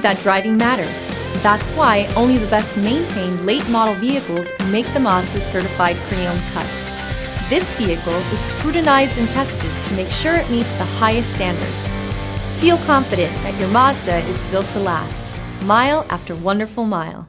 that driving matters. That's why only the best maintained late model vehicles make the Mazda certified pre-owned cut. This vehicle is scrutinized and tested to make sure it meets the highest standards. Feel confident that your Mazda is built to last, mile after wonderful mile.